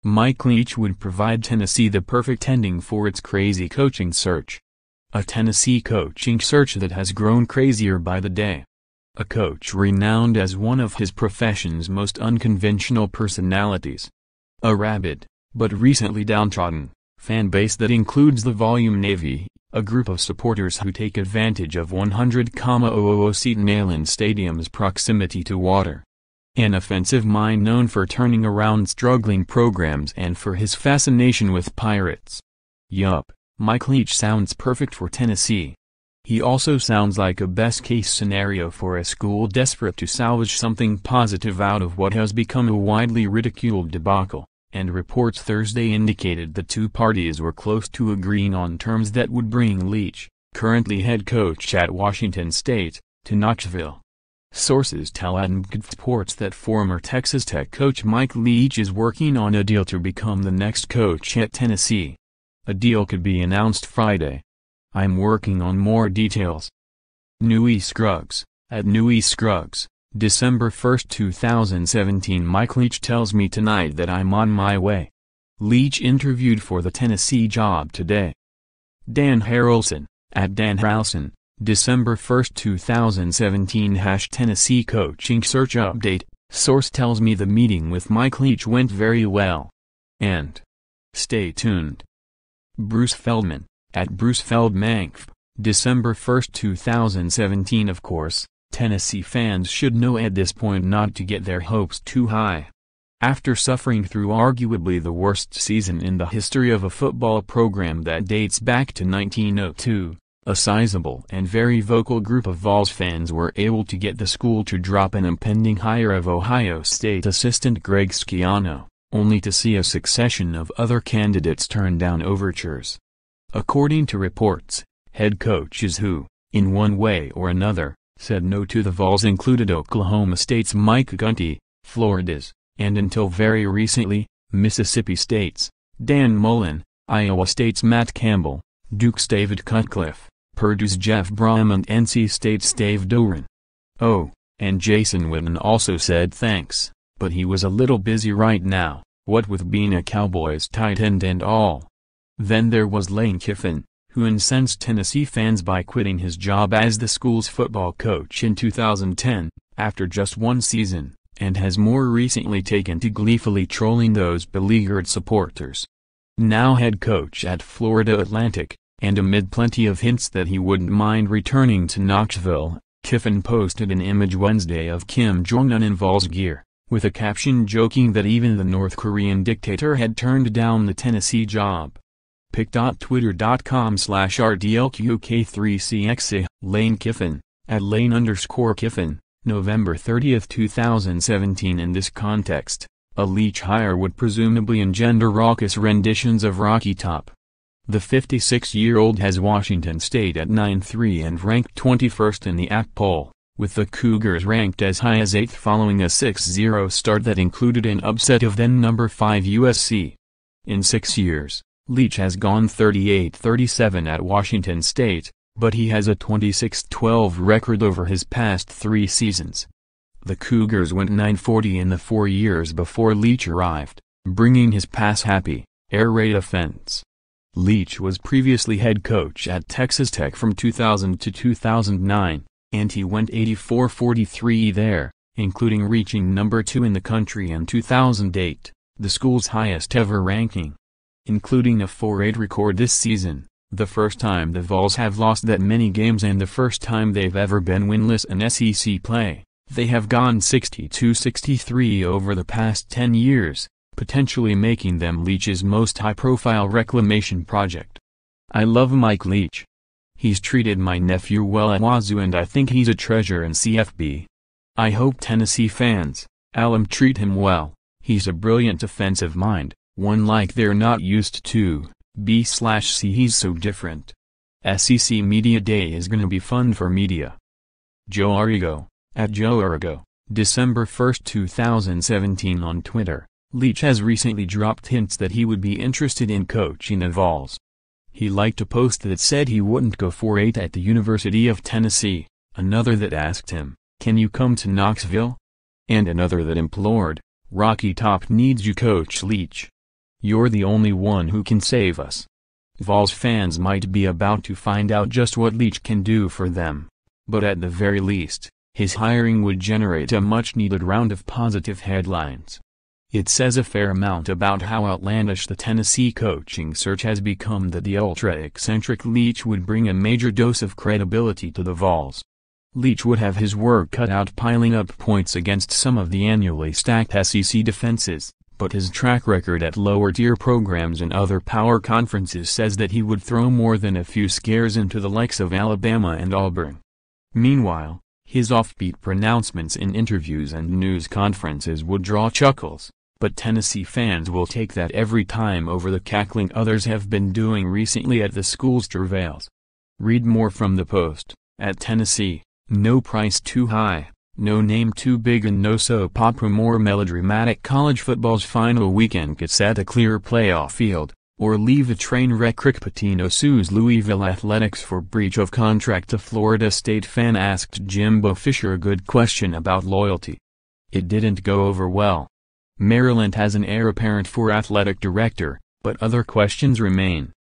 Mike Leach would provide Tennessee the perfect ending for its crazy coaching search. A Tennessee coaching search that has grown crazier by the day. A coach renowned as one of his profession's most unconventional personalities. A rabid, but recently downtrodden, fan base that includes the Volume Navy, a group of supporters who take advantage of 100,000-seat Neyland Stadium's proximity to water. An offensive mind known for turning around struggling programs and for his fascination with pirates. Yup, Mike Leach sounds perfect for Tennessee. He also sounds like a best-case scenario for a school desperate to salvage something positive out of what has become a widely ridiculed debacle, and reports Thursday indicated the two parties were close to agreeing on terms that would bring Leach, currently head coach at Washington State, to Knoxville. Sources tell unconventional reports that former Texas Tech coach Mike Leach is working on a deal to become the next coach at Tennessee. A deal could be announced Friday. I'm working on more details. Newy Scruggs, at Newy Scruggs, December 1, 2017. Mike Leach tells me tonight that I'm on my way. Leach interviewed for the Tennessee job today. Dan Harrelson, at Dan Harrelson, December 1, 2017. Tennessee coaching search update. Source tells me the meeting with Mike Leach went very well. And stay tuned. Bruce Feldman, at Bruce Feldmank, December 1, 2017. Of course, Tennessee fans should know at this point not to get their hopes too high. After suffering through arguably the worst season in the history of a football program that dates back to 1902, a sizable and very vocal group of Vols fans were able to get the school to drop an impending hire of Ohio State assistant Greg Schiano, only to see a succession of other candidates turn down overtures. According to reports, head coaches who, in one way or another, said no to the Vols included Oklahoma State's Mike Gundy, Florida's, and until very recently, Mississippi State's Dan Mullen, Iowa State's Matt Campbell, Duke's David Cutcliffe, Purdue's Jeff Brom, and NC State's Dave Doeren. Oh, and Jason Witten also said thanks, but he was a little busy right now, what with being a Cowboys tight end and all. Then there was Lane Kiffin, who incensed Tennessee fans by quitting his job as the school's football coach in 2010, after just one season, and has more recently taken to gleefully trolling those beleaguered supporters. Now head coach at Florida Atlantic, and amid plenty of hints that he wouldn't mind returning to Knoxville, Kiffin posted an image Wednesday of Kim Jong-un in Vols gear, with a caption joking that even the North Korean dictator had turned down the Tennessee job. pic.twitter.com/rdlqk3cxa, Lane Kiffin, at Lane_Kiffin, November 30, 2017. In this context, a Leach hire would presumably engender raucous renditions of Rocky Top. The 56-year-old has Washington State at 9-3 and ranked 21st in the AP poll, with the Cougars ranked as high as 8th following a 6-0 start that included an upset of then number 5 USC. In 6 years, Leach has gone 38-37 at Washington State, but he has a 26-12 record over his past 3 seasons. The Cougars went 9-40 in the 4 years before Leach arrived, bringing his pass-happy, air raid offense. Leach was previously head coach at Texas Tech from 2000 to 2009, and he went 84-43 there, including reaching number 2 in the country in 2008, the school's highest ever ranking. Including a 4-8 record this season, the first time the Vols have lost that many games and the first time they've ever been winless in SEC play. They have gone 62-63 over the past 10 years, potentially making them Leach's most high-profile reclamation project. I love Mike Leach. He's treated my nephew well at Wazoo and I think he's a treasure in CFB. I hope Tennessee fans, alum treat him well. He's a brilliant offensive mind, one like they're not used to. B/C he's so different. SEC Media Day is gonna be fun for media. Joe Arrigo, at Joe Arrigo, December 1, 2017 on Twitter. Leach has recently dropped hints that he would be interested in coaching the Vols. He liked a post that said he wouldn't go 4-8 at the University of Tennessee, another that asked him, "Can you come to Knoxville?" and another that implored, "Rocky Top needs you, Coach Leach." You're the only one who can save us." Vols fans might be about to find out just what Leach can do for them. But at the very least, his hiring would generate a much-needed round of positive headlines. It says a fair amount about how outlandish the Tennessee coaching search has become that the ultra-eccentric Leach would bring a major dose of credibility to the Vols. Leach would have his work cut out piling up points against some of the annually stacked SEC defenses, but his track record at lower-tier programs and other power conferences says that he would throw more than a few scares into the likes of Alabama and Auburn. Meanwhile, his offbeat pronouncements in interviews and news conferences would draw chuckles, but Tennessee fans will take that every time over the cackling others have been doing recently at the school's travails. Read more from the Post. At Tennessee, no price too high, no name too big, and no soap opera more melodramatic. College football's final weekend could set a clear playoff field, or leave a train wreck. Rick Pitino sues Louisville Athletics for breach of contract. A Florida State fan asked Jimbo Fisher a good question about loyalty. It didn't go over well. Maryland has an heir apparent for athletic director, but other questions remain.